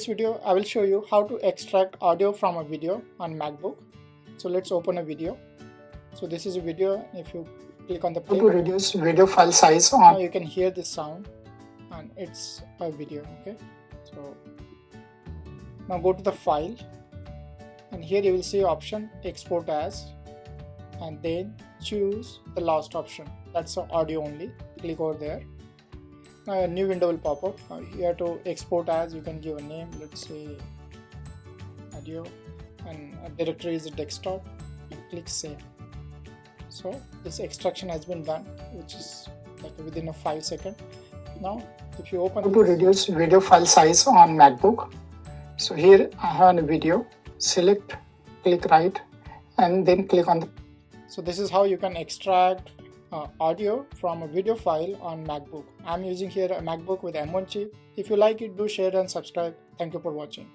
this video, I will show you how to extract audio from a video on MacBook. So let's open a video. So this is a video. If you click on the play button, reduce video file size now you can hear this sound, and it's a video. Okay, so now go to the file, and here you will see option export as, and then choose the last option, that's the audio only. Click over there. Now a new window will pop up. Here to export as, you can give a name, let's say audio, and a directory is a desktop, and click save. So this extraction has been done, which is like within a 5 seconds. Now if you open to reduce video file size on MacBook. So here I have a video. Select, click right, and then click on the. So this is how you can extract audio from a video file on MacBook. I'm using here a MacBook with M1 chip. If you like it, do share and subscribe. Thank you for watching.